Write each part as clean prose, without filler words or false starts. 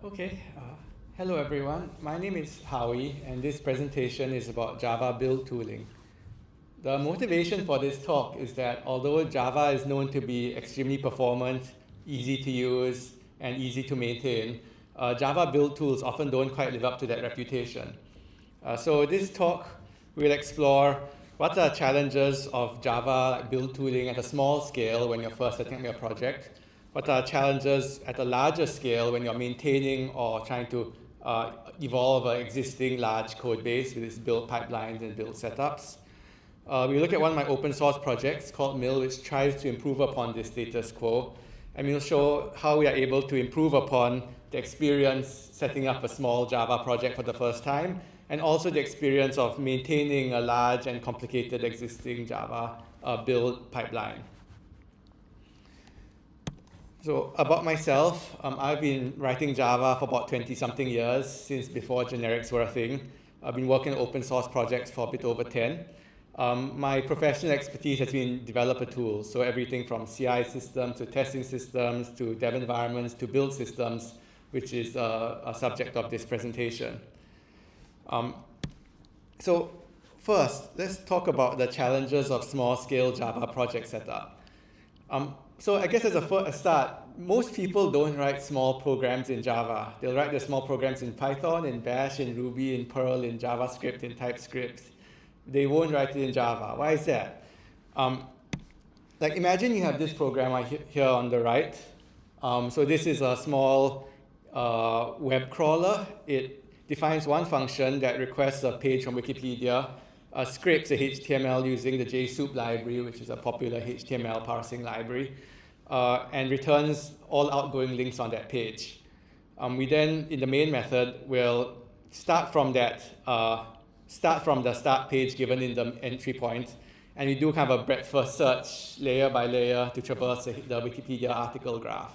Okay, hello everyone. My name is Haoyi, and this presentation is about Java build tooling. The motivation for this talk is that although Java is known to be extremely performant, easy to use, and easy to maintain, Java build tools often don't quite live up to that reputation. So this talk will explore what are challenges of Java build tooling at a small scale when you're first setting up your project. What are challenges at a larger scale when you're maintaining or trying to evolve an existing large code base with its build pipelines and build setups. We look at one of my open source projects called Mill, which tries to improve upon this status quo. And we'll show how we are able to improve upon the experience setting up a small Java project for the first time, and also the experience of maintaining a large and complicated existing Java build pipeline. So about myself, I've been writing Java for about 20-something years, since before generics were a thing. I've been working on open source projects for a bit over 10. My professional expertise has been developer tools, so everything from CI systems to testing systems to dev environments to build systems, which is a subject of this presentation. So first, let's talk about the challenges of small-scale Java project setup. So I guess as a start, most people don't write small programs in Java. They'll write their small programs in Python, in Bash, in Ruby, in Perl, in JavaScript, in TypeScript. They won't write it in Java. Why is that? Like imagine you have this program here on the right. So this is a small web crawler. It defines one function that requests a page from Wikipedia, scrapes the HTML using the JSoup library, which is a popular HTML parsing library, and returns all outgoing links on that page. We then, in the main method, will start from the start page given in the entry point, and we do kind of a breadth-first search layer by layer to traverse the Wikipedia article graph.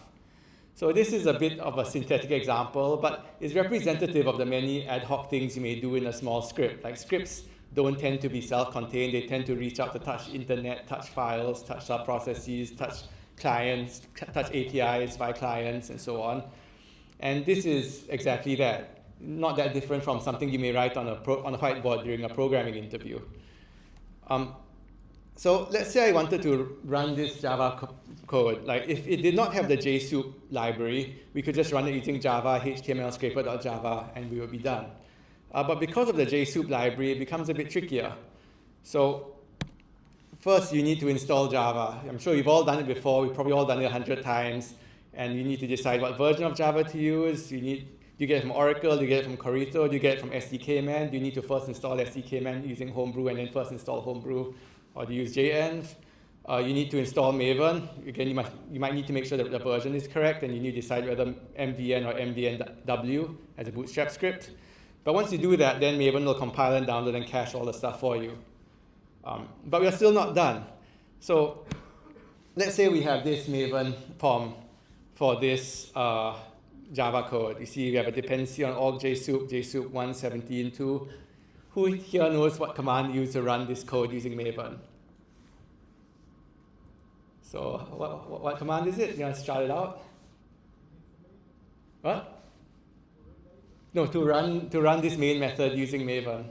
So this is a bit of a synthetic example, but it's representative of the many ad hoc things you may do in a small script. Like scripts don't tend to be self-contained. They tend to reach out to touch internet, touch files, touch sub-processes, touch clients, touch APIs by clients, and so on. And this is exactly that. Not that different from something you may write on a whiteboard during a programming interview. So let's say I wanted to run this Java code. Like if it did not have the JSoup library, we could just run it using Java HTML scraper.java and we would be done. But because of the JSoup library, it becomes a bit trickier. So first, you need to install Java. I'm sure you've all done it before. We've probably all done it 100 times. And you need to decide what version of Java to use. Do you get it from Oracle? Do you get it from Corito? Do you get it from SDKman? Do you need to first install SDKman using Homebrew and then first install Homebrew? Or do you use JEnv? You need to install Maven. Again, you might need to make sure that the version is correct, and you need to decide whether MVN or MVNW as a bootstrap script. But once you do that, then Maven will compile and download and cache all the stuff for you. But we're still not done. So let's say we have this Maven POM for this Java code. You see we have a dependency on org JSoup, JSoup 1.17.2. Who here knows what command you use to run this code using Maven? So what command is it? You want to shout it out? What? No, to run this main method using Maven.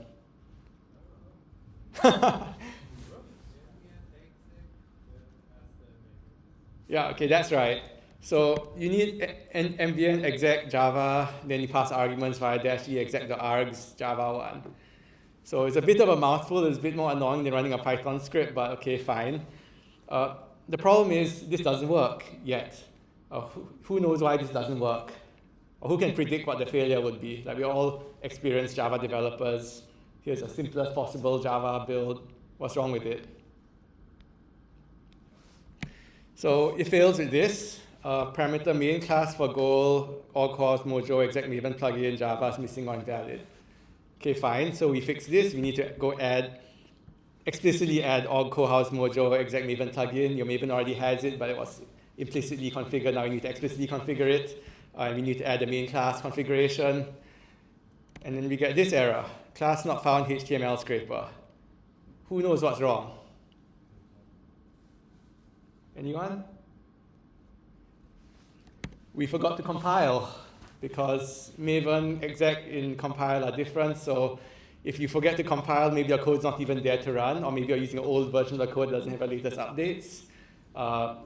Yeah, okay, that's right. So you need mvn exec java, then you pass arguments via -e exec.args java1. So it's a bit of a mouthful. It's a bit more annoying than running a Python script, but okay, fine. The problem is this doesn't work yet. Who knows why this doesn't work? Or who can predict what the failure would be? Like, we're all experienced Java developers. Here's a simplest possible Java build. What's wrong with it? So it fails with this. Parameter main class for goal, all cause mojo exec maven plugin Java is missing or invalid. Okay, fine. So we fix this. We need to go explicitly add org cohouse mojo exec maven plugin. Your Maven already has it, but it was implicitly configured. Now we need to explicitly configure it. And we need to add the main class configuration. And then we get this error, class not found HTML scraper. Who knows what's wrong? Anyone? We forgot to compile. because Maven, exec, in compile are different. So if you forget to compile, maybe your code's not even there to run, or maybe you're using an old version of the code that doesn't have the latest updates.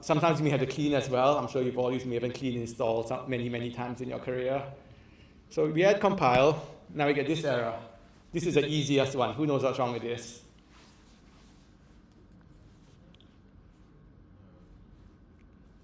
Sometimes you may have to clean as well. I'm sure you've all used Maven clean install many, many times in your career. So we add compile. Now we get this error. This is the easiest one. Who knows what's wrong with this?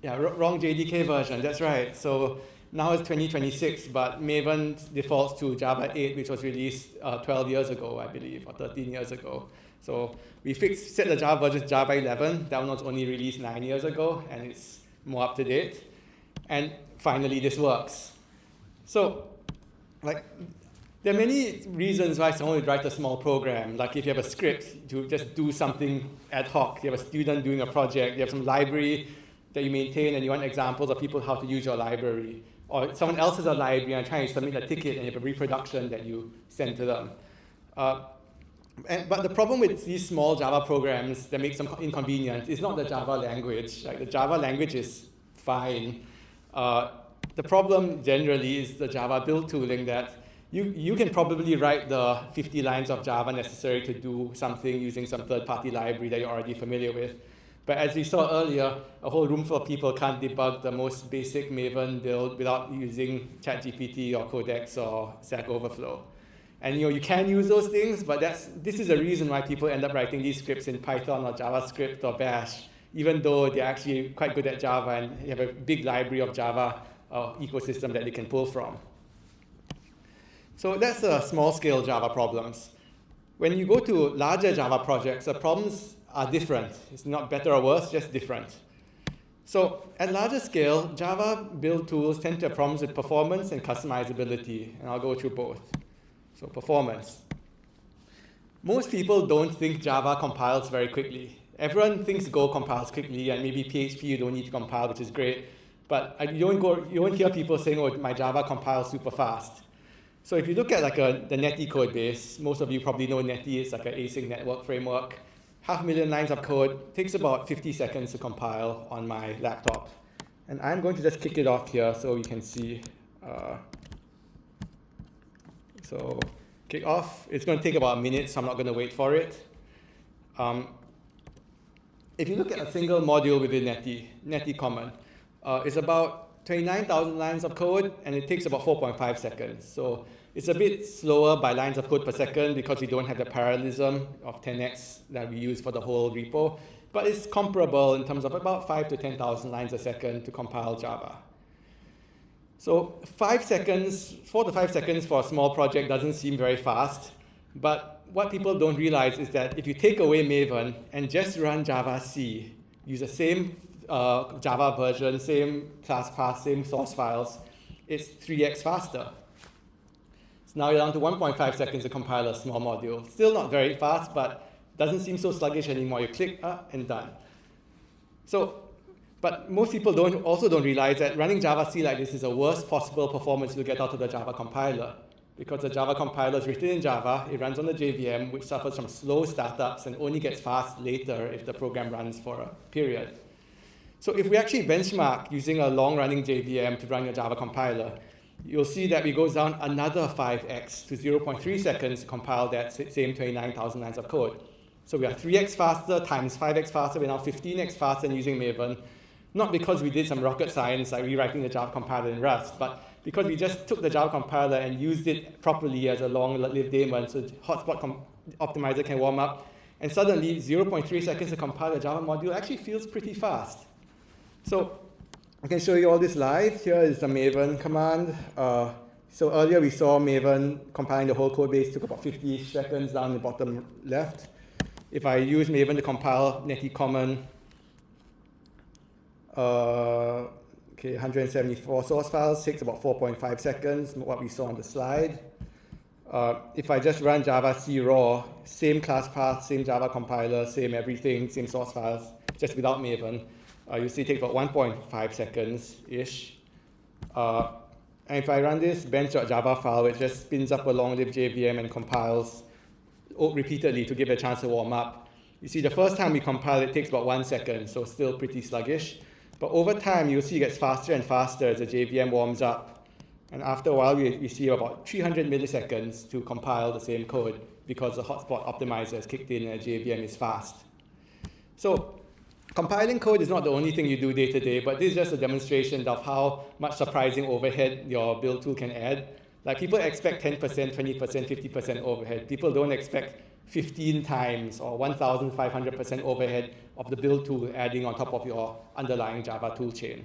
Yeah, wrong JDK version, that's right. So now it's 2026, but Maven defaults to Java 8, which was released 12 years ago, I believe, or 13 years ago. So we set the Java version to Java 11. That one was only released 9 years ago, and it's more up to date. And finally, this works. So, there are many reasons why someone would write a small program. Like if you have a script to just do something ad hoc, you have a student doing a project, you have some library that you maintain, and you want examples of people how to use your library. Or someone else has a library and trying to submit a ticket, and you have a reproduction that you send to them. But the problem with these small Java programs that make them inconvenient is not the Java language. Like the Java language is fine. The problem generally is the Java build tooling that you can probably write the 50 lines of Java necessary to do something using some third-party library that you're already familiar with. But as we saw earlier, a whole room full of people can't debug the most basic Maven build without using ChatGPT or Codex or Stack Overflow. And you can use those things, but this is the reason why people end up writing these scripts in Python or JavaScript or Bash, even though they're actually quite good at Java and have a big library of Java ecosystem that they can pull from. So that's the small-scale Java problems. When you go to larger Java projects, the problems are different. It's not better or worse, just different. So at larger scale, Java build tools tend to have problems with performance and customizability, and I'll go through both. So performance. Most people don't think Java compiles very quickly. Everyone thinks Go compiles quickly, and maybe PHP you don't need to compile, which is great. But you won't hear people saying, oh, my Java compiles super fast. So if you look at the Netty code base, most of you probably know Netty is like an async network framework. 500,000 lines of code, takes about 50 seconds to compile on my laptop. And I'm going to just kick it off here so you can see. So kick off. It's going to take about a minute, so I'm not going to wait for it. If you look at a single module within Netty common, it's about 29,000 lines of code, and it takes about 4.5 seconds. So it's a bit slower by lines of code per second because we don't have the parallelism of 10x that we use for the whole repo. But it's comparable in terms of about 5 to 10,000 lines a second to compile Java. So 4 to 5 seconds for a small project doesn't seem very fast. But what people don't realize is that if you take away Maven and just run Java C, use the same Java version, same class path, same source files, it's 3x faster. So now you're down to 1.5 seconds to compile a small module. Still not very fast, but doesn't seem so sluggish anymore. You click and done. But most people also don't realize that running Java C like this is the worst possible performance you'll get out of the Java compiler. Because the Java compiler is written in Java, it runs on the JVM, which suffers from slow startups and only gets fast later if the program runs for a period. So if we actually benchmark using a long-running JVM to run your Java compiler, you'll see that it goes down another 5x to 0.3 seconds to compile that same 29,000 lines of code. So we are 3x faster times 5x faster. We're now 15x faster than using Maven. Not because we did some rocket science like rewriting the Java compiler in Rust, but because we just took the Java compiler and used it properly as a long-lived daemon so hotspot optimizer can warm up. And suddenly, 0.3 seconds to compile a Java module actually feels pretty fast. So I can show you all this live. Here is the Maven command. So earlier we saw Maven compiling the whole code base took about 50 seconds down the bottom left. If I use Maven to compile Netty common, 174 source files, takes about 4.5 seconds, what we saw on the slide. If I just run Java C raw, same class path, same Java compiler, same everything, same source files, just without Maven, you see it takes about 1.5 seconds-ish. And if I run this bench.java file, it just spins up a long-lived JVM and compiles repeatedly to give it a chance to warm up. You see the first time we compile it takes about 1 second, so still pretty sluggish. But over time, you'll see it gets faster and faster as the JVM warms up. And after a while, we see about 300 milliseconds to compile the same code because the hotspot optimizer is kicked in and JVM is fast. So compiling code is not the only thing you do day to day, but this is just a demonstration of how much surprising overhead your build tool can add. Like people expect 10%, 20%, 50% overhead. People don't expect 15 times or 1,500% overhead of the build tool adding on top of your underlying Java toolchain.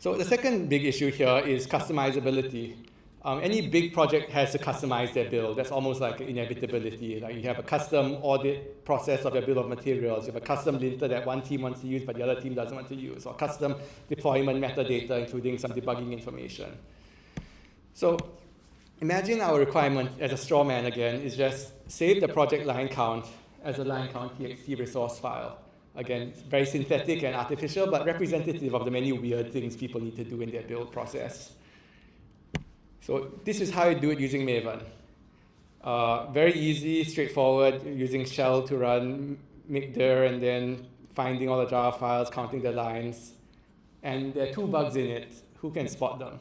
So the second big issue here is customizability. Any big project has to customize their build. That's almost like an inevitability. Like you have a custom audit process of your bill of materials. You have a custom linter that one team wants to use, but the other team doesn't want to use, or custom deployment metadata, including some debugging information. So imagine our requirement as a straw man again is just save the project line count as a line count txt resource file. Again, very synthetic and artificial, but representative of the many weird things people need to do in their build process. So this is how you do it using Maven. Very easy, straightforward, using shell to run mkdir and then finding all the Java files, counting the lines. And there are 2 bugs in it. Who can spot them?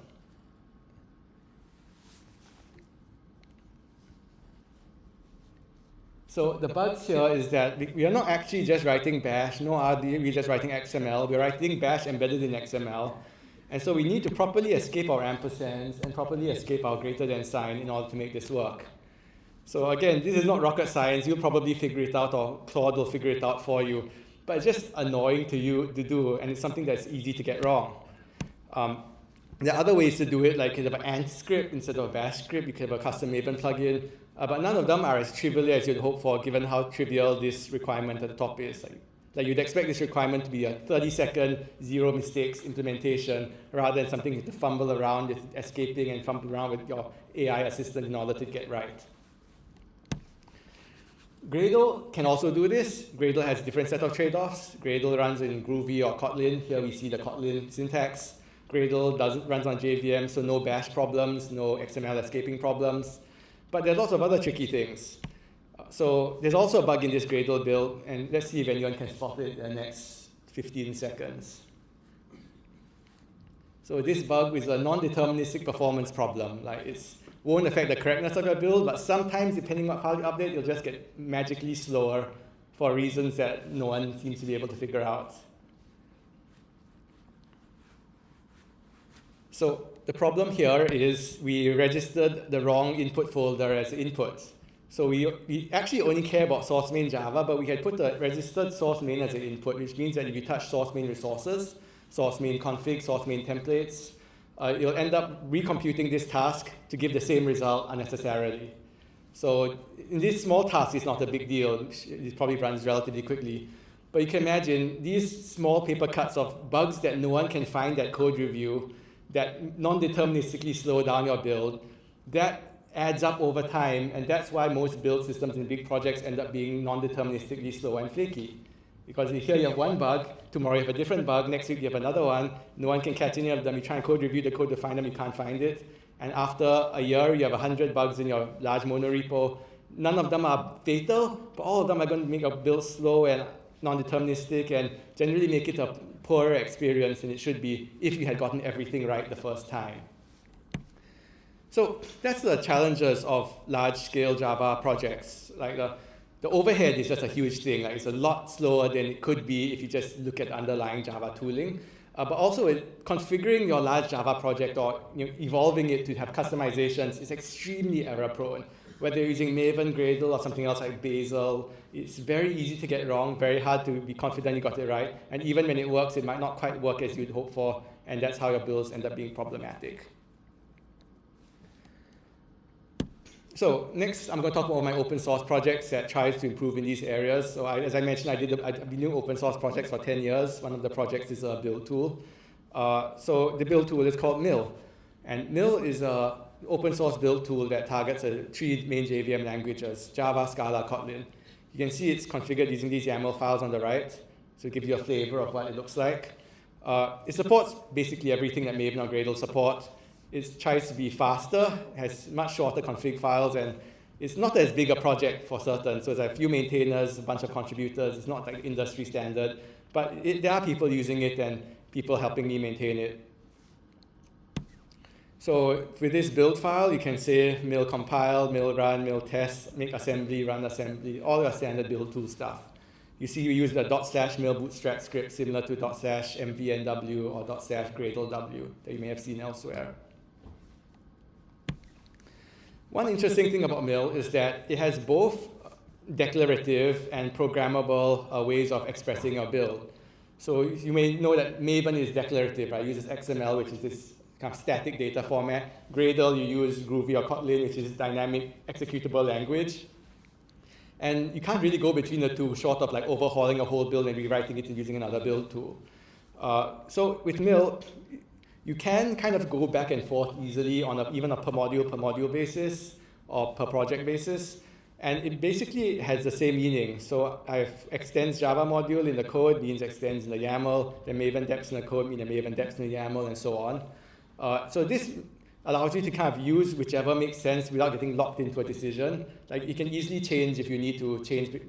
So the bugs here is that we are not actually just writing bash, nor are we just writing XML. We're writing bash embedded in XML. And so we need to properly escape our ampersands and properly escape our greater than sign in order to make this work. So again, this is not rocket science. You'll probably figure it out, or Claude will figure it out for you. But it's just annoying to you to do, and it's something that's easy to get wrong. There are other ways to do it, like you have an Ant script instead of a bash script. You can have a custom Maven plugin. But none of them are as trivial as you'd hope for, given how trivial this requirement at the top is. Like you'd expect this requirement to be a 30-second, zero mistakes implementation, rather than something you have to fumble around with escaping and fumble around with your AI assistant in order to get right. Gradle can also do this. Gradle has a different set of trade-offs. Gradle runs in Groovy or Kotlin. Here we see the Kotlin syntax. Gradle runs on JVM, so no bash problems, no XML escaping problems. But there's lots of other tricky things. So there's also a bug in this Gradle build, and let's see if anyone can spot it in the next 15 seconds. So this bug is a non-deterministic performance problem. Like it won't affect the correctness of your build, but sometimes, depending on what file you update, you'll just get magically slower for reasons that no one seems to be able to figure out. So the problem here is we registered the wrong input folder as input. So we actually only care about source main Java, but we had put the registered source main as an input, which means that if you touch source main resources, source main config, source main templates, you'll end up recomputing this task to give the same result unnecessarily. So in this small task, it's not a big deal. It probably runs relatively quickly. But you can imagine these small paper cuts of bugs that no one can find at code review that non-deterministically slow down your build, that adds up over time, and that's why most build systems in big projects end up being non-deterministically slow and flaky. Because here you have one bug, tomorrow you have a different bug, next week you have another one, no one can catch any of them, you try and code review the code to find them, you can't find it, and after a year you have 100 bugs in your large monorepo. None of them are fatal, but all of them are going to make your build slow and non-deterministic and generally make it a poorer experience than it should be if you had gotten everything right the first time. So that's the challenges of large-scale Java projects. Like the overhead is just a huge thing. Like it's a lot slower than it could be if you just look at underlying Java tooling. But also configuring your large Java project or evolving it to have customizations is extremely error-prone. Whether you're using Maven, Gradle, or something else like Bazel, it's very easy to get wrong, very hard to be confident you got it right. And even when it works, it might not quite work as you'd hope for, and that's how your builds end up being problematic. So next, I'm going to talk about my open source projects that tries to improve in these areas. So as I mentioned, I've been doing open source projects for 10 years. One of the projects is a build tool. So the build tool is called Mill. And Mill is an open source build tool that targets 3 main JVM languages, Java, Scala, Kotlin. You can see it's configured using these YAML files on the right. So it gives you a flavor of what it looks like. It supports basically everything that Maven or Gradle support. It tries to be faster, has much shorter config files, and it's not as big a project for certain. So there's a few maintainers, a bunch of contributors. It's not like industry standard, but there are people using it and people helping me maintain it. So with this build file, you can say mil compile, mil run, mil test, make assembly, run assembly, all your standard build tool stuff. You see we use the /mil bootstrap script similar to /mvnw or /gradlew that you may have seen elsewhere. One interesting thing about mil is that it has both declarative and programmable ways of expressing your build. So you may know that Maven is declarative, right? It uses XML, which is this kind of static data format. Gradle, you use Groovy or Kotlin, which is dynamic executable language. And you can't really go between the two, short of like overhauling a whole build and rewriting it and using another build tool. So with mil, you can kind of go back and forth easily on even a per module basis or per project basis. And it basically has the same meaning. So I've extends Java module in the code means extends in the YAML, then Maven deps in the code means Maven deps in the YAML, and so on. So this allows you to kind of use whichever makes sense without getting locked into a decision. Like you can easily change if you need to change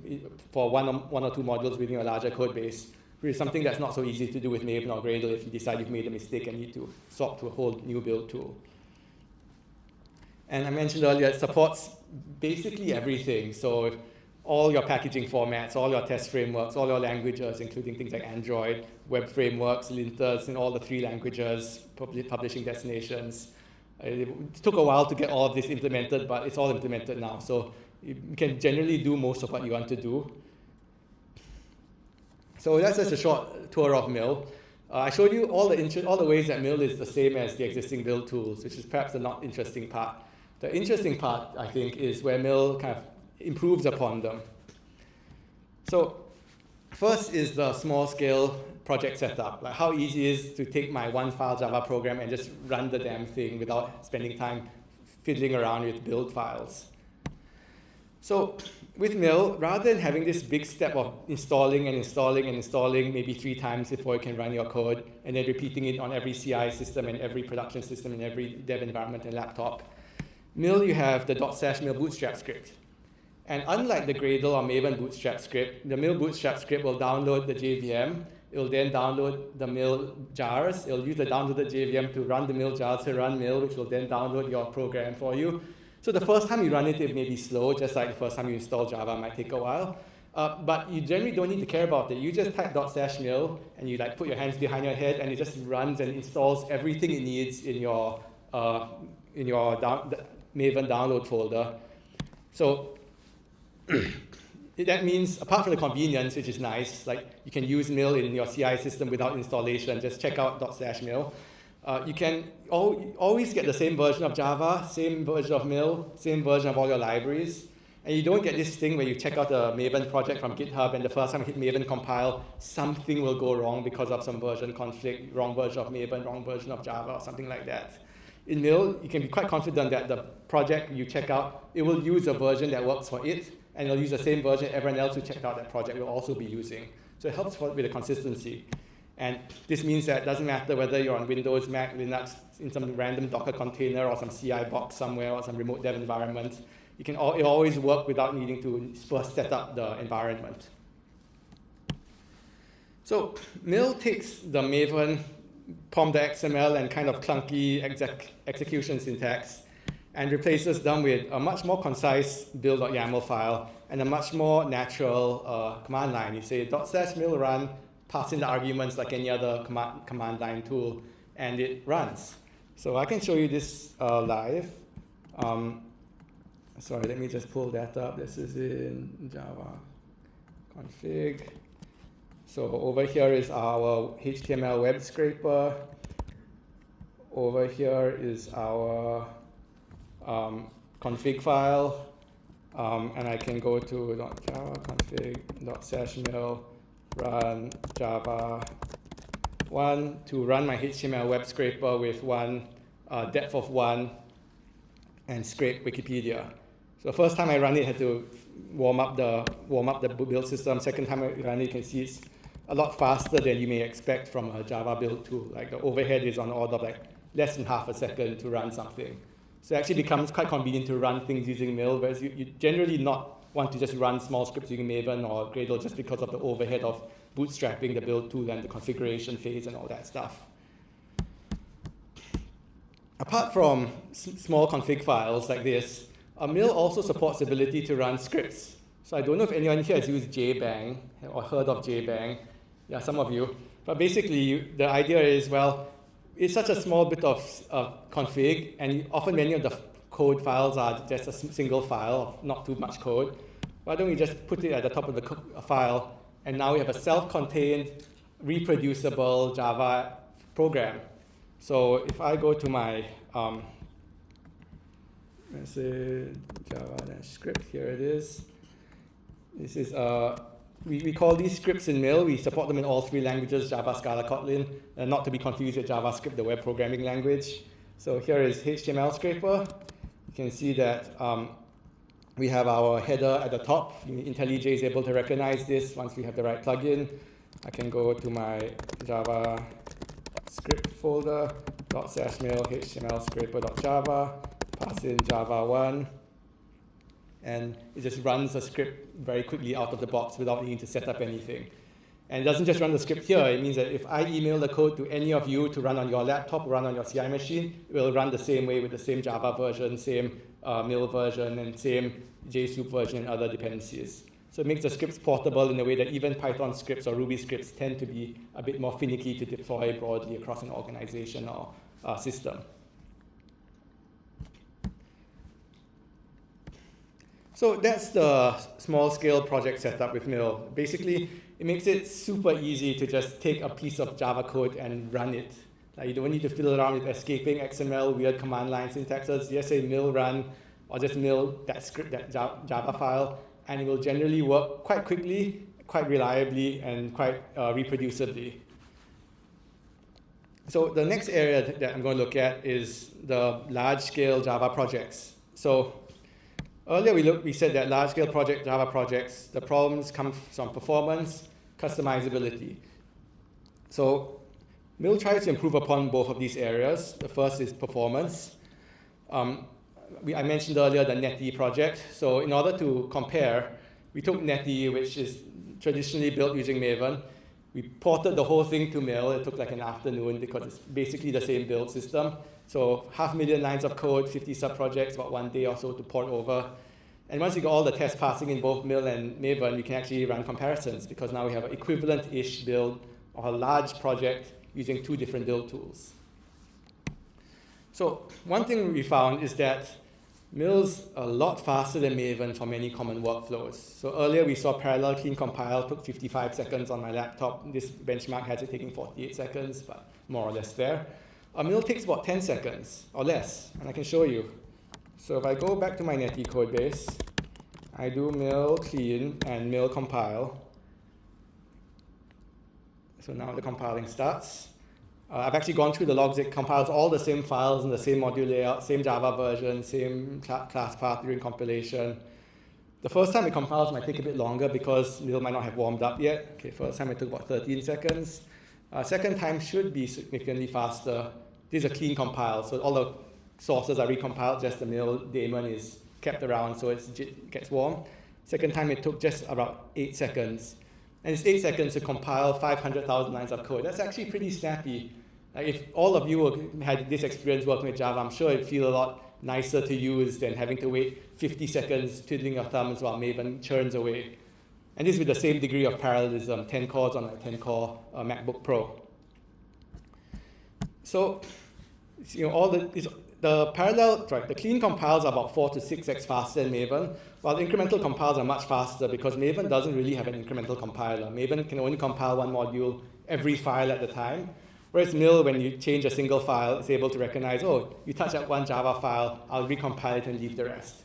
for one or two modules within a larger code base, which is something that's not so easy to do with Maven or Gradle if you decide you've made a mistake and need to swap to a whole new build tool. And I mentioned earlier, it supports basically everything. So all your packaging formats, all your test frameworks, all your languages, including things like Android, web frameworks, linters in all the 3 languages, publishing destinations. It took a while to get all of this implemented, but it's all implemented now. So you can generally do most of what you want to do. So that's just a short tour of mil. I showed you all the ways that mil is the same as the existing build tools, which is perhaps the not interesting part. The interesting part, I think, is where mil kind of improves upon them. So first is the small scale project setup, like how easy it is to take my one file Java program and just run the damn thing without spending time fiddling around with build files. So with mil, rather than having this big step of installing maybe 3 times before you can run your code, and then repeating it on every CI system and every production system and every dev environment and laptop, mil, you have the /mil bootstrap script. And unlike the Gradle or Maven bootstrap script, the mil bootstrap script will download the JVM. It will then download the mil jars. It will use the downloaded JVM to run the mil jars to run mil, which will then download your program for you. So the first time you run it, it may be slow, just like the first time you install Java might take a while. But you generally don't need to care about it. You just type /mil and you like put your hands behind your head and it just runs and installs everything it needs in your Maven download folder. So that means, apart from the convenience, which is nice, like you can use mil in your CI system without installation, just check out /mil. You can always get the same version of Java, same version of mil, same version of all your libraries. And you don't get this thing where you check out the Maven project from GitHub and the first time you hit Maven compile, something will go wrong because of some version conflict, wrong version of Maven, wrong version of Java, or something like that. In mil, you can be quite confident that the project you check out, it will use a version that works for it, and it'll use the same version everyone else who checked out that project will also be using. So it helps with the consistency. And this means that it doesn't matter whether you're on Windows, Mac, Linux, in some random Docker container or some CI box somewhere or some remote dev environment, it'll always work without needing to first set up the environment. So mil takes the Maven pom.xml and kind of clunky execution syntax and replaces them with a much more concise build.yaml file and a much more natural command line. You say /mil run, pass in the arguments like any other command line tool, and it runs. So I can show you this live. Sorry, let me just pull that up. This is in Java config. So over here is our HTML web scraper. Over here is our config file. And I can go to .java config /mil run Java 1 to run my HTML web scraper with one depth of 1 and scrape Wikipedia. So the first time I run it, I had to warm up the build system. Second time I run it, you can see it's a lot faster than you may expect from a Java build tool. Like the overhead is on the order of like less than half a second to run something. So it actually becomes quite convenient to run things using mil, whereas you generally not want to just run small scripts using Maven or Gradle just because of the overhead of bootstrapping the build tool and the configuration phase and all that stuff. apart from small config files like this, Mill also supports the ability to run scripts. So I don't know if anyone here has used JBang or heard of JBang. Yeah, some of you. But basically, the idea is, well, it's such a small bit of config, and often many of the code files are just a single file of not too much code. Why don't we just put it at the top of the file, and now we have a self-contained, reproducible Java program. So if I go to my, let's say Java-script, here it is. This is, we call these scripts in Mill. We support them in all three languages, Java, Scala, Kotlin, and not to be confused with JavaScript, the web programming language. So here is HTML scraper. You can see that we have our header at the top. IntelliJ is able to recognize this once we have the right plugin. I can go to my Java script folder, /mail HTML scraper.java, pass in Java 1, and it just runs the script very quickly out of the box without needing to set up anything. And it doesn't just run the script here. It means that if I email the code to any of you to run on your laptop or run on your CI machine, it will run the same way with the same Java version, same Mill version, and same JSoup version and other dependencies. So it makes the scripts portable in a way that even Python scripts or Ruby scripts tend to be a bit more finicky to deploy broadly across an organization or system. So that's the small-scale project setup with Mill. Basically, it makes it super easy to just take a piece of Java code and run it. Like, you don't need to fiddle around with escaping XML, weird command line syntaxes. Just say mill run, or just mill that script, that Java file, and it will generally work quite quickly, quite reliably, and quite reproducibly. So the next area that I'm going to look at is the large-scale Java projects. So earlier we said that large-scale Java projects, the problems come from performance, customizability. So Mill tries to improve upon both of these areas. The first is performance. I mentioned earlier the Netty project. So in order to compare, we took Netty, which is traditionally built using Maven. We ported the whole thing to Mill. It took like an afternoon because it's basically the same build system. So 500,000 lines of code, 50 sub-projects, about 1 day or so to port over. And once you got all the tests passing in both Mill and Maven, we can actually run comparisons because now we have an equivalent-ish build of a large project using 2 different build tools. So one thing we found is that Mill's a lot faster than Maven for many common workflows. So earlier we saw parallel clean compile took 55 seconds on my laptop. This benchmark has it taking 48 seconds, but more or less there. Mill takes about 10 seconds or less, and I can show you. So if I go back to my Netty code base, I do mill clean and mill compile. So now the compiling starts. I've actually gone through the logs. It compiles all the same files in the same module layout, same Java version, same class path during compilation. The first time it compiles might take a bit longer because Mill might not have warmed up yet. Okay, first time it took about 13 seconds. Second time should be significantly faster. This is a clean compile, so all the sources are recompiled, just the Mill daemon is kept around so it gets warm. Second time it took just about 8 seconds. And it's 8 seconds to compile 500,000 lines of code. That's actually pretty snappy. If all of you had this experience working with Java, I'm sure it'd feel a lot nicer to use than having to wait 50 seconds twiddling your thumbs while Maven churns away. And this with the same degree of parallelism, 10 cores on a 10-core MacBook Pro. So, all the clean compiles are about 4 to 6x faster than Maven, while the incremental compiles are much faster because Maven doesn't really have an incremental compiler. Maven can only compile one module every file at a time, whereas Mill, when you change a single file, is able to recognize, oh, you touch up one Java file, I'll recompile it and leave the rest.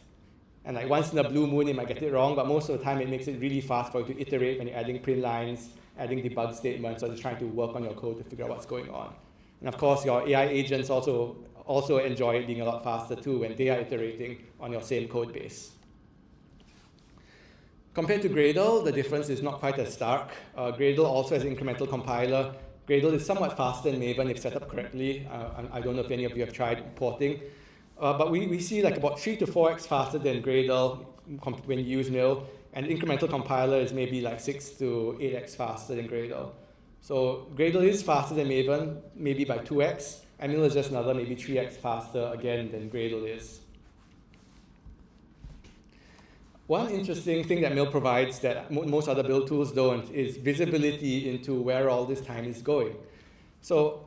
And like once in a blue moon, it might get it wrong, but most of the time it makes it really fast for you to iterate when you're adding print lines, adding debug statements, or just trying to work on your code to figure out what's going on. And of course, your AI agents also enjoy it being a lot faster too when they are iterating on your same code base. Compared to Gradle, the difference is not quite as stark. Gradle also has an incremental compiler. Gradle is somewhat faster than Maven if set up correctly. I don't know if any of you have tried porting. But we see like about 3 to 4x faster than Gradle when you use Mill, and incremental compiler is maybe like 6 to 8x faster than Gradle. So Gradle is faster than Maven, maybe by 2x, and mill is just another maybe 3x faster again than Gradle is. One interesting thing that mill provides that most other build tools don't is visibility into where all this time is going. So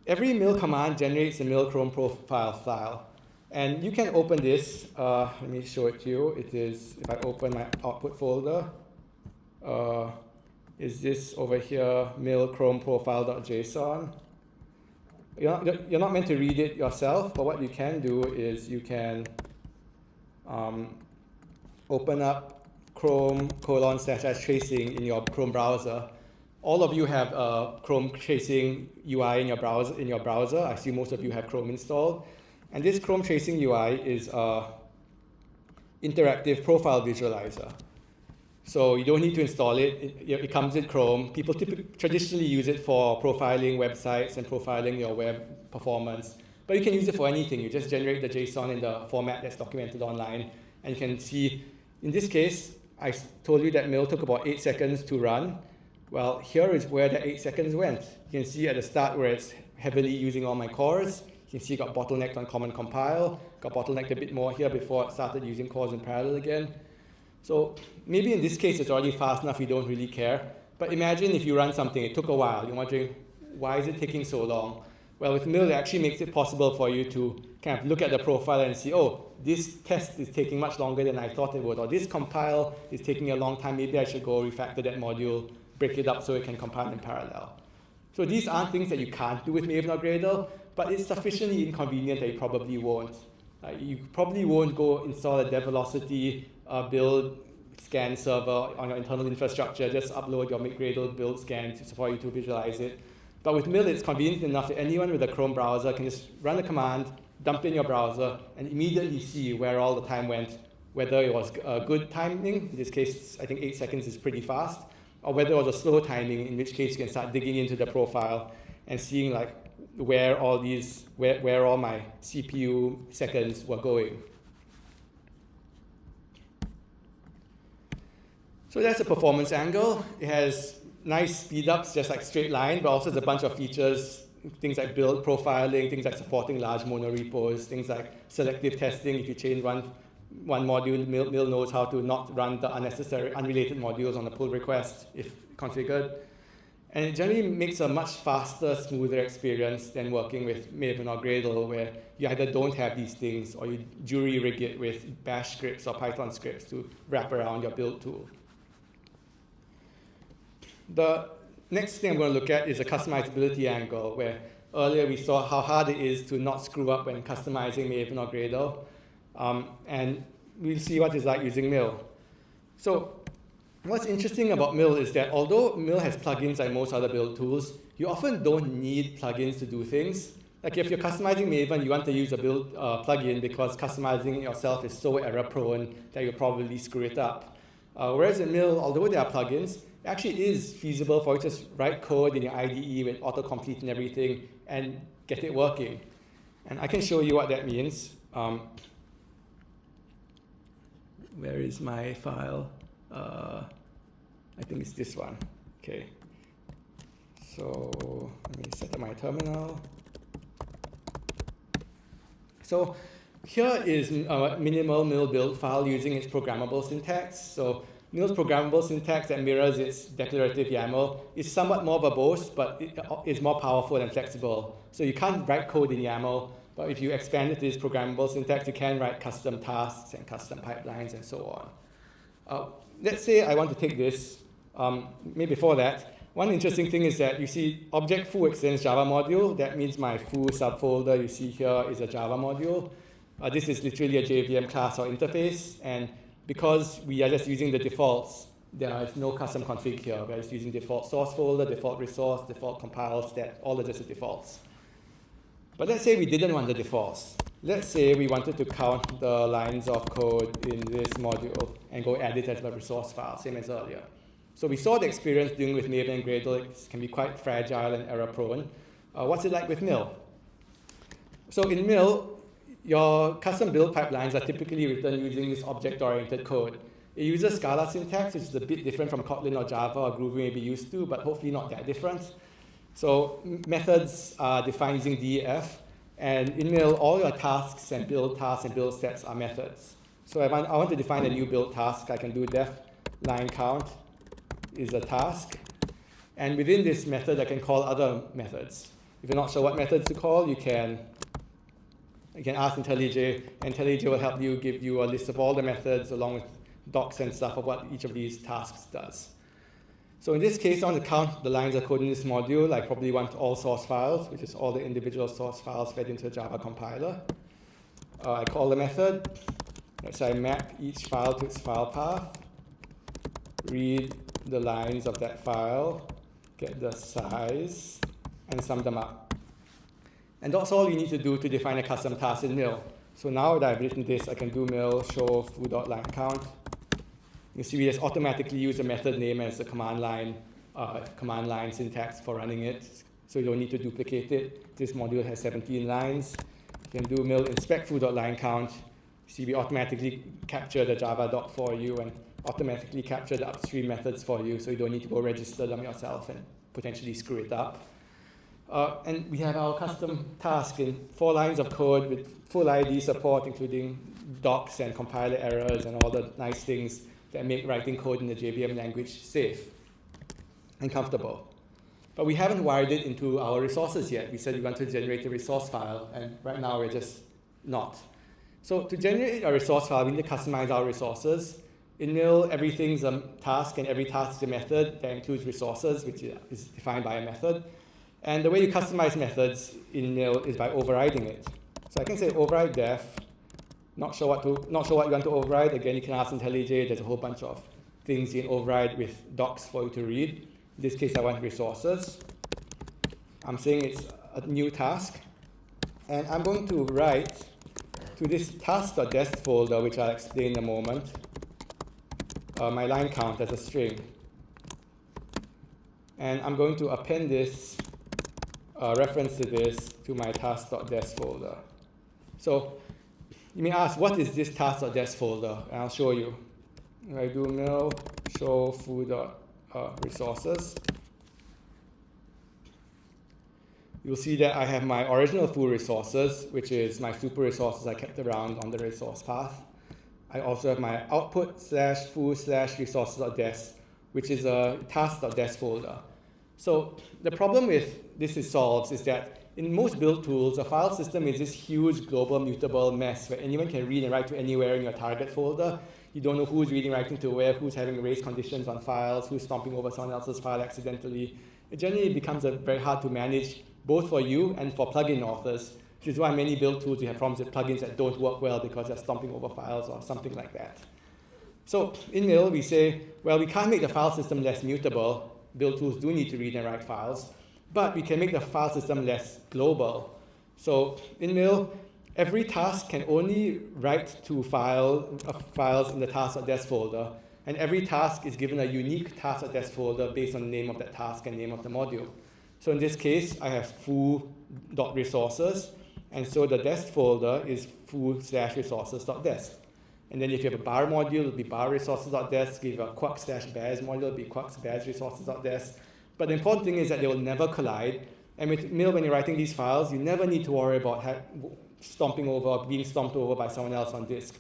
every mill command generates a mill Chrome profile file. And you can open this. Let me show it to you. It is, if I open my output folder, is this over here, mill Chrome profile.json. You're not meant to read it yourself, but what you can do is you can open up Chrome:/tracing in your Chrome browser. All of you have Chrome tracing UI in your browser. I see most of you have Chrome installed. And this Chrome tracing UI is an interactive profile visualizer. So you don't need to install it. It comes with Chrome. People traditionally use it for profiling websites and profiling your web performance. But you can use it for anything. You just generate the JSON in the format that's documented online. And you can see, in this case, I told you that mill took about 8 seconds to run. Well, here is where the 8 seconds went. You can see at the start where it's heavily using all my cores. You can see it got bottlenecked on common compile, got bottlenecked a bit more here before it started using cores in parallel again. So maybe in this case, it's already fast enough you don't really care. But imagine if you run something, it took a while. You're wondering, why is it taking so long? Well, with mill, it actually makes it possible for you to kind of look at the profile and see, oh, this test is taking much longer than I thought it would, or this compile is taking a long time. Maybe I should go refactor that module, break it up so it can compile in parallel. So these aren't things that you can't do with Maven or Gradle, but it's sufficiently inconvenient that you probably won't. You probably won't go install a dev-velocity build scan server on your internal infrastructure, just upload your Gradle build scan for you to visualize it. But with mill, it's convenient enough that anyone with a Chrome browser can just run a command, dump it in your browser, and immediately see where all the time went, whether it was good timing, in this case, I think 8 seconds is pretty fast, or whether it was a slow timing, in which case you can start digging into the profile and seeing like where all my CPU seconds were going. So that's a performance angle. It has nice speed-ups, just like straight line, but also there's a bunch of features, things like build profiling, things like supporting large monorepos, things like selective testing. If you change one module, mill knows how to not run the unnecessary, unrelated modules on a pull request if configured. And it generally makes a much faster, smoother experience than working with Maven or Gradle, where you either don't have these things or you jury rig it with bash scripts or Python scripts to wrap around your build tool. The next thing I'm going to look at is a customizability angle, where earlier we saw how hard it is to not screw up when customizing Maven or Gradle. And we'll see what it's like using mill. So what's interesting about mill is that although mill has plugins like most other build tools, you often don't need plugins to do things. Like if you're customizing Maven, you want to use a build plugin because customizing it yourself is so error-prone that you'll probably screw it up. Whereas in mill, although there are plugins, it actually is feasible for you to just write code in your IDE with autocomplete and everything and get it working. And I can show you what that means. Where is my file? I think it's this one. Okay. So let me set up my terminal. So here is a minimal mill build file using its programmable syntax. So mill's programmable syntax that mirrors its declarative YAML is somewhat more verbose, but it is more powerful and flexible. So you can't write code in YAML, but if you expand it to this programmable syntax, you can write custom tasks and custom pipelines and so on. Let's say I want to take this. Maybe before that, one interesting thing is that you see object foo extends Java module. That means my foo subfolder you see here is a Java module. This is literally a JVM class or interface, and because we are just using the defaults, there is no custom config here. We're just using default source folder, default resource, default compile, stat, all are just the defaults. But let's say we didn't want the defaults. Let's say we wanted to count the lines of code in this module and go add it as a resource file, same as earlier. So we saw the experience dealing with Maven and Gradle. It can be quite fragile and error-prone. What's it like with mill? So in mill, your custom build pipelines are typically written using this object-oriented code. It uses Scala syntax, which is a bit different from Kotlin or Java or Groovy may be used to, but hopefully not that different. So methods are defined using DEF, and in Mill, all your tasks and build sets are methods. So if I want to define a new build task, I can do def line count is a task. And within this method, I can call other methods. If you're not sure what methods to call, you can ask IntelliJ, and IntelliJ will help you, give you a list of all the methods along with docs and stuff of what each of these tasks does. So in this case, I want to count the lines of code in this module. I probably want all source files, which is all the individual source files fed into a Java compiler. I call the method. Let's say I map each file to its file path, read the lines of that file, get the size, and sum them up. And that's all you need to do to define a custom task in Mill. So now that I've written this, I can do mill show foo.line_count. You see we just automatically use the method name as the command line syntax for running it. So you don't need to duplicate it. This module has 17 lines. You can do mill inspect foo.line_count. See we automatically capture the Java doc for you and automatically capture the upstream methods for you, so you don't need to go register them yourself and potentially screw it up. And we have our custom task in 4 lines of code with full ID support, including docs and compiler errors and all the nice things that make writing code in the JVM language safe and comfortable. But we haven't wired it into our resources yet. We said we want to generate a resource file, and right now we're just not. So to generate a resource file, we need to customize our resources. In Mill, everything's a task, and every task is a method that includes resources, which is defined by a method. And the way you customize methods in Mill is by overriding it. So I can say override def. Not sure what you want to override. Again, you can ask IntelliJ. There's a whole bunch of things you can override with docs for you to read. In this case, I want resources. I'm saying it's a new task. And I'm going to write to this task.dest folder, which I'll explain in a moment, my line count as a string. And I'm going to append this reference to this to my task.dest folder. So you may ask, what is this task.dest folder? And I'll show you. I do mill show foo.resources. You'll see that I have my original foo resources, which is my super resources I kept around on the resource path. I also have my output/foo/resources.dest, which is a task.dest folder. So the problem with this solves is that in most build tools, a file system is this huge global mutable mess where anyone can read and write to anywhere in your target folder. You don't know who's reading, writing to where, who's having race conditions on files, who's stomping over someone else's file accidentally. It generally becomes very hard to manage both for you and for plugin authors, which is why many build tools you have problems with plugins that don't work well because they're stomping over files or something like that. So in Mill, we say, well, we can't make the file system less mutable. Build tools do need to read and write files, but we can make the file system less global. So in Mill, every task can only write to files in the task.dest folder, and every task is given a unique task.dest folder based on the name of that task and name of the module. So in this case, I have foo.resources, and so the dest folder is foo/resources.dest. And then if you have a bar module, it'll be bar resources.dest. If you have a quack/bears module, it'll be quack/bears resources.dest. But the important thing is that they will never collide. And with Mill, when you're writing these files, you never need to worry about stomping over or being stomped over by someone else on disk.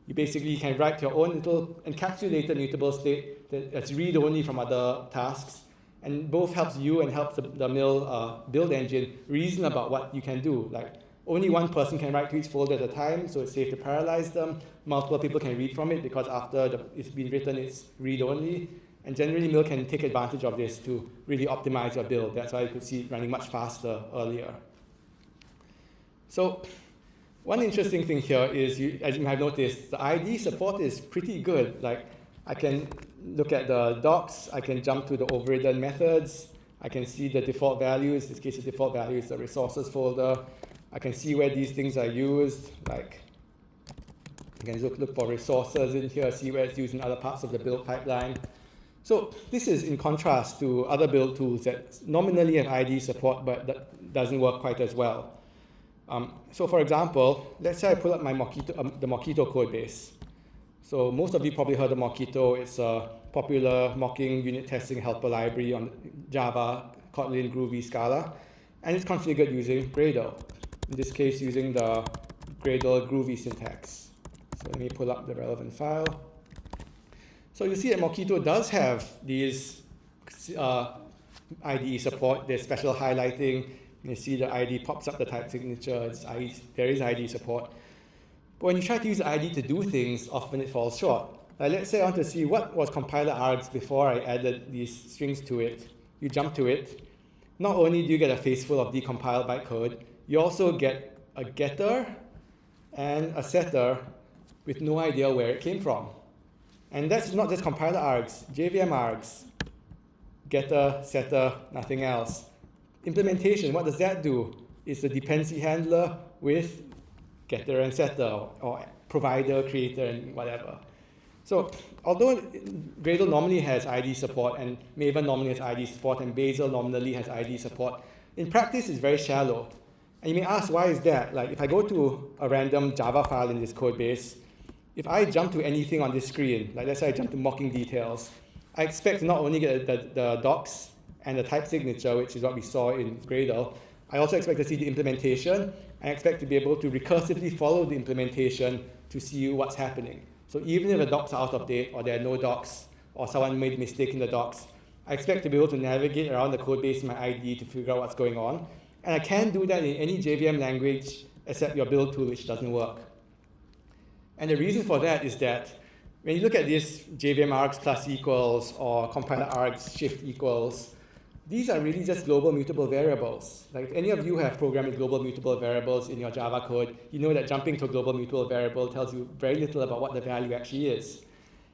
You basically can write your own little encapsulated mutable state that's read-only from other tasks. And both helps you and helps the Mill build engine reason about what you can do. Like, only one person can write to each folder at a time, so it's safe to parallelize them. Multiple people can read from it because after it's been written, it's read-only. And generally, Mill can take advantage of this to really optimize your build. That's why you could see it running much faster earlier. So one interesting thing here is, as you might have noticed, the ID support is pretty good. Like, I can look at the docs, I can jump to the overridden methods, I can see the default values. In this case, the default value is the resources folder. I can see where these things are used. Like, I can look for resources in here, see where it's used in other parts of the build pipeline. So this is in contrast to other build tools that nominally have ID support, but that doesn't work quite as well. So for example, let's say I pull up my the Mockito code base. So most of you probably heard of Mockito. It's a popular mocking unit testing helper library on Java Kotlin Groovy Scala, and it's configured using Gradle. In this case, using the Gradle Groovy syntax. So let me pull up the relevant file. So you see that Mockito does have these IDE support. There's special highlighting. You see the ID pops up the type signature. There is IDE support. But when you try to use IDE to do things, often it falls short. Let's say I want to see what was compiler args before I added these strings to it. You jump to it. Not only do you get a face full of decompiled bytecode, you also get a getter and a setter with no idea where it came from. And that's not just compiler args, JVM args, getter, setter, nothing else. Implementation, what does that do? It's a dependency handler with getter and setter, or provider, creator, and whatever. So although Gradle normally has IDE support, and Maven normally has IDE support, and Bazel nominally has IDE support, in practice it's very shallow. And you may ask, why is that? Like if I go to a random Java file in this code base, if I jump to anything on this screen, like let's say I jump to mocking details, I expect to not only get the docs and the type signature, which is what we saw in Gradle, I also expect to see the implementation. I expect to be able to recursively follow the implementation to see what's happening. So even if the docs are out of date, or there are no docs, or someone made a mistake in the docs, I expect to be able to navigate around the code base in my IDE to figure out what's going on. And I can do that in any JVM language except your build tool, which doesn't work. And the reason for that is that when you look at this JVM args plus equals or compiler args shift equals, these are really just global mutable variables. Like if any of you have programmed global mutable variables in your Java code, you know that jumping to a global mutable variable tells you very little about what the value actually is.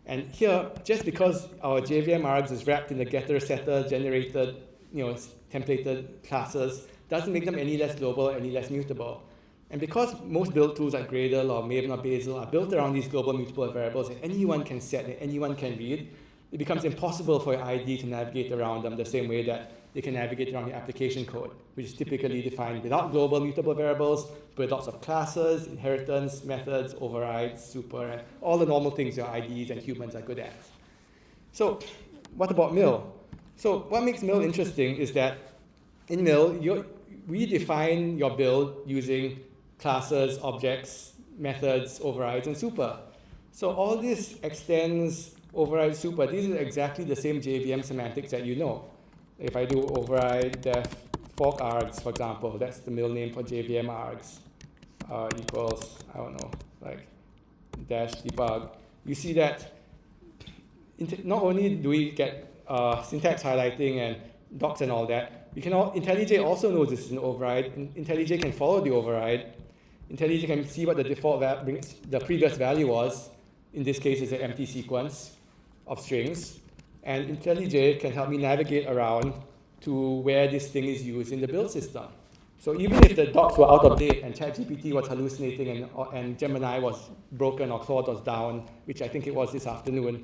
And here, just because our JVM args is wrapped in the getter, setter, generated, templated classes, doesn't make them any less global, any less mutable. And because most build tools like Gradle or Maven or Bazel are built around these global mutable variables that anyone can set and anyone can read, it becomes impossible for your IDE to navigate around them the same way that they can navigate around your application code, which is typically defined without global mutable variables, with lots of classes, inheritance, methods, overrides, super, and all the normal things your IDEs and humans are good at. So what about Mill? So what makes Mill interesting is that in Mill, we define your build using classes, objects, methods, overrides, and super. So all this extends override super. These are exactly the same JVM semantics that you know. If I do override def fork args, for example, that's the middle name for JVM args, equals, I don't know, like dash debug. You see that not only do we get syntax highlighting and docs and all that, you can IntelliJ also knows this is an override. IntelliJ can follow the override. IntelliJ can see what the default the previous value was. In this case, it's an empty sequence of strings. And IntelliJ can help me navigate around to where this thing is used in the build system. So even if the docs were out of date and ChatGPT was hallucinating and Gemini was broken or Claude was down, which I think it was this afternoon,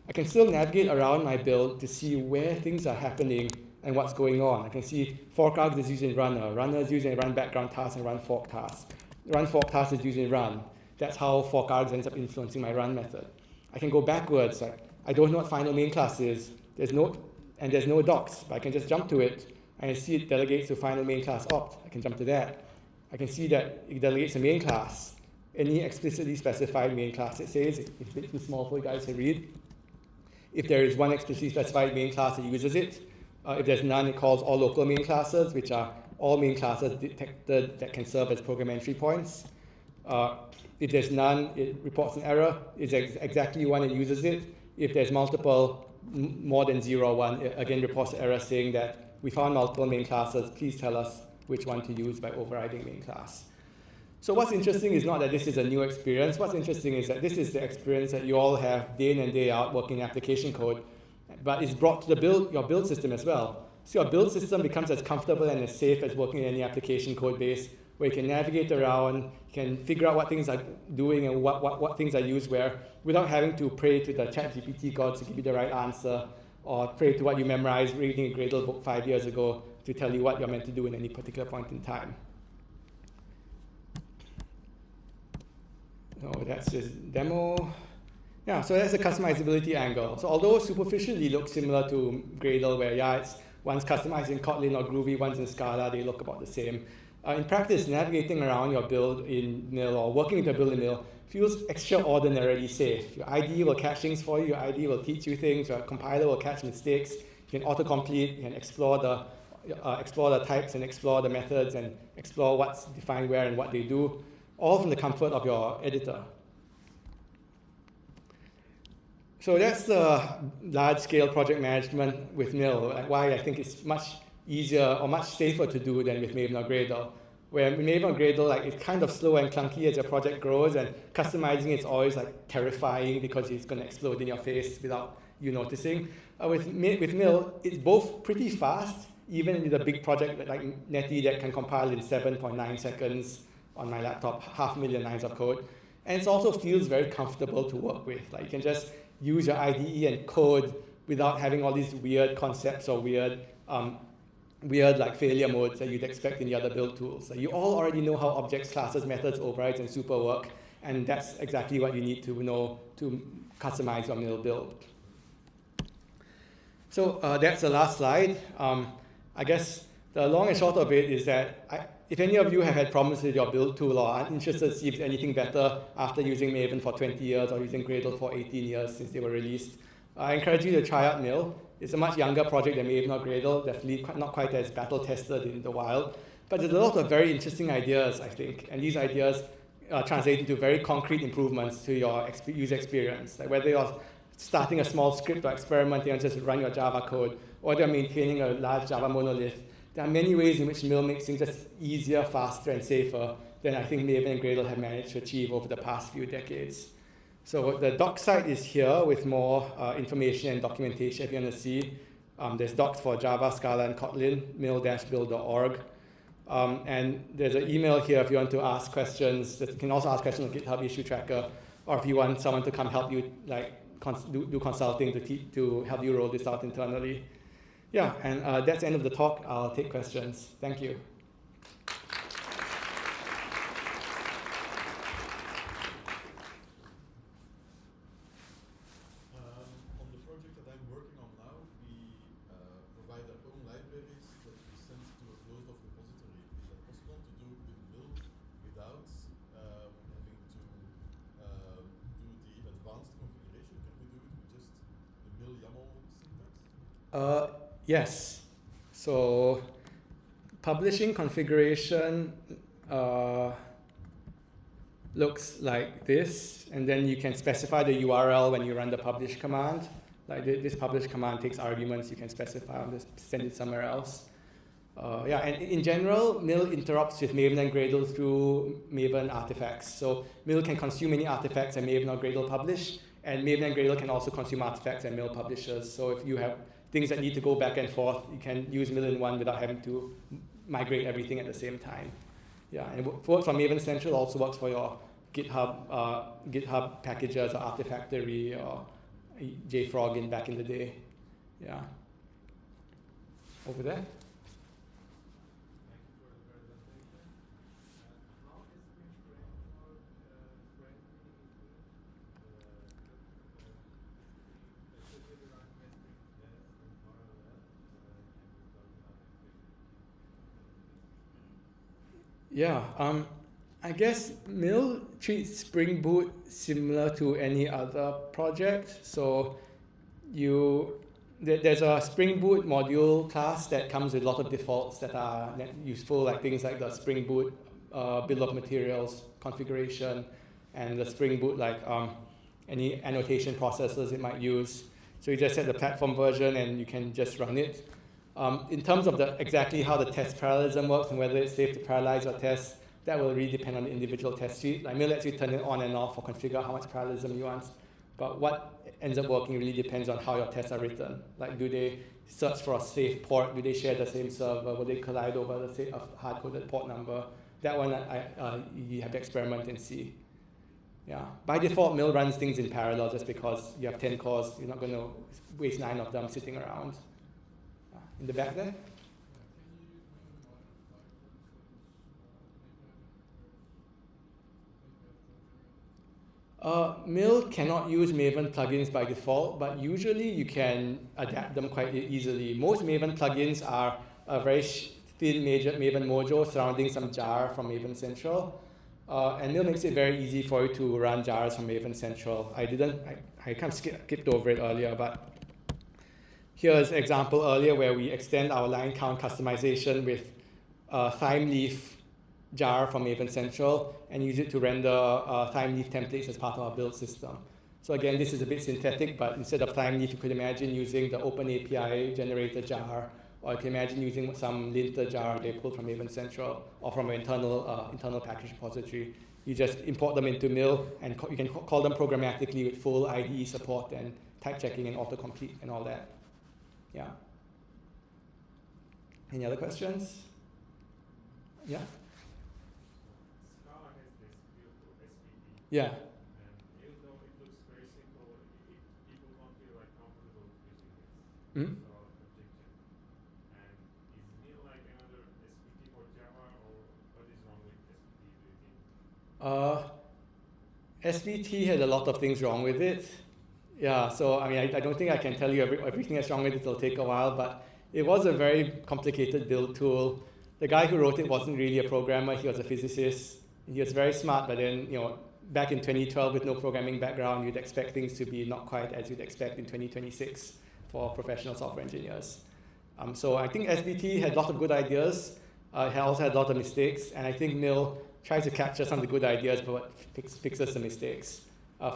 I can still navigate around my build to see where things are happening and what's going on. I can see fork args is using runner, runner is using run background task and run fork task. Run fork task is using run. That's how fork args ends up influencing my run method. I can go backwards. I don't know what final main class is. There's no docs, but I can just jump to it and I see it delegates to final main class opt. I can jump to that. I can see that it delegates to main class. Any explicitly specified main class, it says, it's a bit too small for you guys to read. If there is one explicitly specified main class, it uses it. If there's none, it calls all local main classes, which are all main classes detected that can serve as program entry points. If there's none, it reports an error. It's exactly one, it uses it. If there's multiple, more than 0 or 1, it again reports an error saying that we found multiple main classes. Please tell us which one to use by overriding main class. So what's interesting is not that this is a new experience. What's interesting is that this is the experience that you all have day in and day out working application code, but it's brought to your build system as well. So your build system becomes as comfortable and as safe as working in any application code base, where you can navigate around, you can figure out what things are doing and what things are used where, without having to pray to the ChatGPT gods to give you the right answer, or pray to what you memorized reading a Gradle book 5 years ago to tell you what you're meant to do in any particular point in time. So that's this demo. Yeah, so that's the customizability angle. So although superficially looks similar to Gradle, where yeah, it's One's customized in Kotlin or Groovy, one's in Scala, they look about the same. In practice, navigating around your build in Mill or working with your build in Mill feels extraordinarily safe. Your IDE will catch things for you, your IDE will teach you things, your compiler will catch mistakes, you can autocomplete, you can explore the types and explore the methods and explore what's defined where and what they do, all from the comfort of your editor. So that's the large-scale project management with Mill, like why I think it's much easier or much safer to do than with Maven or Gradle. Where with Maven or Gradle, like it's kind of slow and clunky as your project grows, and customizing it's always like terrifying because it's going to explode in your face without you noticing. With Mill, it's both pretty fast, even with a big project like Netty that can compile in 7.9 seconds on my laptop, 500,000 lines of code. And it also feels very comfortable to work with. Like you can just use your IDE and code without having all these weird concepts or weird like failure modes that you'd expect in the other build tools. So you all already know how objects, classes, methods, overrides, and super work, and that's exactly what you need to know to customize your Mill build. So that's the last slide. I guess the long and short of it is that if any of you have had problems with your build tool or are interested to see if there's anything better after using Maven for 20 years or using Gradle for 18 years since they were released, I encourage you to try out Mill. It's a much younger project than Maven or Gradle, definitely not quite as battle-tested in the wild. But there's a lot of very interesting ideas, I think, and these ideas translate into very concrete improvements to your user experience. Like whether you're starting a small script or experimenting and just run your Java code, or you're maintaining a large Java monolith, there are many ways in which Mill makes things just easier, faster, and safer than I think Maven and Gradle have managed to achieve over the past few decades. So the doc site is here with more information and documentation if you want to see. There's docs for Java, Scala, and Kotlin, mill-build.org. And there's an email here if you want to ask questions. You can also ask questions on GitHub issue tracker, or if you want someone to come help you like do consulting to help you roll this out internally. Yeah, and that's the end of the talk. I'll take questions. Thank you. On the project that I'm working on now, we provide our own libraries that we send to a closed-off repository. Is that possible to do with Mill without having to do the advanced configuration? Can we do it with just the Mill YAML syntax? Yes. So publishing configuration looks like this, and then you can specify the URL when you run the publish command. Like this publish command takes arguments you can specify and just send it somewhere else. Yeah, and in general, Mill interrupts with Maven and Gradle through Maven artifacts. So Mill can consume any artifacts that Maven or Gradle publish, and Maven and Gradle can also consume artifacts and Mill publishers. So if you have things that need to go back and forth, you can use Mill in one without having to migrate everything at the same time. Yeah, and it works for Maven Central, also works for your GitHub packages or Artifactory or JFrog back in the day. Yeah. Over there. Yeah, I guess Mill treats Spring Boot similar to any other project. So there's a Spring Boot module class that comes with a lot of defaults that are useful, like things like the Spring Boot bill of materials configuration and the Spring Boot like any annotation processes it might use. So you just set the platform version and you can just run it. In terms of exactly how the test parallelism works and whether it's safe to parallelize your tests, that will really depend on the individual test suite. Like Mill lets you turn it on and off or configure how much parallelism you want. But what ends up working really depends on how your tests are written. Like, do they search for a safe port? Do they share the same server? Will they collide over the same hard-coded port number? That one you have to experiment and see. Yeah. By default, Mill runs things in parallel just because you have 10 cores. You're not going to waste 9 of them sitting around. In the back there? Mill cannot use Maven plugins by default, but usually you can adapt them quite easily. Most Maven plugins are a very thin Maven module surrounding some jar from Maven Central. And Mill makes it very easy for you to run jars from Maven Central. I kind of skipped over it earlier, but here's an example earlier where we extend our line count customization with thime leaf jar from Maven Central and use it to render thime leaf templates as part of our build system. So again, this is a bit synthetic, but instead of thime leaf, you could imagine using the OpenAPI generator jar, or you can imagine using some linter jar they pulled from Maven Central or from an internal package repository. You just import them into Mill, and you can call them programmatically with full IDE support and type checking and autocomplete and all that. Yeah. Any other questions? Yeah. Scala has this built to SVT. Yeah. And even though it looks very simple, people don't feel like comfortable using this. Mm-hmm. So objection. And is Mill like another SVT for Java, or what is wrong with SVT, do you think? SVT had a lot of things wrong with it. Yeah, so I mean, I don't think I can tell you everything that's wrong with it. It'll take a while, but it was a very complicated build tool. The guy who wrote it wasn't really a programmer. He was a physicist. He was very smart, but then, back in 2012 with no programming background, you'd expect things to be not quite as you'd expect in 2026 for professional software engineers. So I think SVT had a lot of good ideas. It also had a lot of mistakes, and I think Mill tries to capture some of the good ideas, but fixes the mistakes.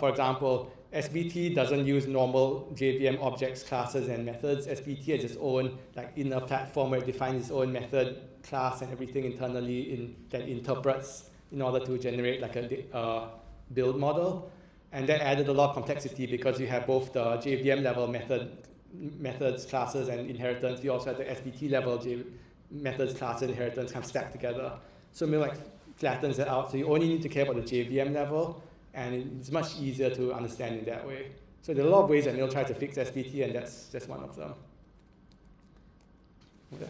For example, SVT doesn't use normal JVM objects, classes, and methods. SVT has its own inner platform where it defines its own method, class, and everything internally that interprets in order to generate a build model. And that added a lot of complexity because you have both the JVM level methods, classes, and inheritance. You also have the SVT level methods, classes, and inheritance kind of stacked together. So Mill flattens it out. So you only need to care about the JVM level, and it's much easier to understand in that way. So there are a lot of ways that Mill tries to fix SVT, and that's just one of them. Okay.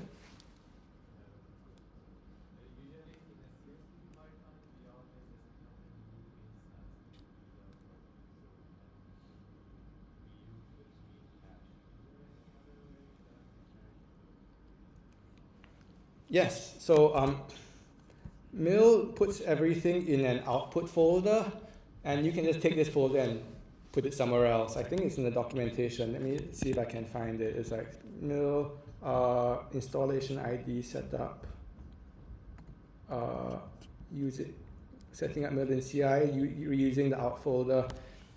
Yes, so Mill puts everything in an output folder, and you can just take this folder and put it somewhere else. I think it's in the documentation. Let me see if I can find it. It's like Mill installation ID setup. Use it. Setting up Mill in CI, you're using the out folder.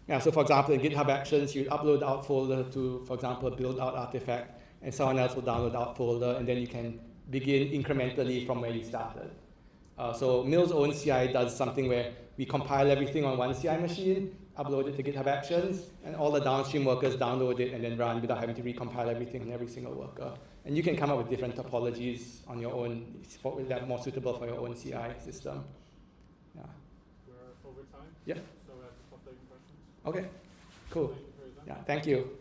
Yeah, so for example, in GitHub Actions, you upload the out folder to, for example, a build out artifact, and someone else will download the out folder, and then you can begin incrementally from where you started. So Mill's own CI does something where we compile everything on one CI machine, upload it to GitHub Actions, and all the downstream workers download it and then run without having to recompile everything on every single worker. And you can come up with different topologies on your own that are more suitable for your own CI system. Yeah. We're over time. Yeah. So we have a couple of questions. Okay. Cool. Thank you for your time. Yeah. Thank you.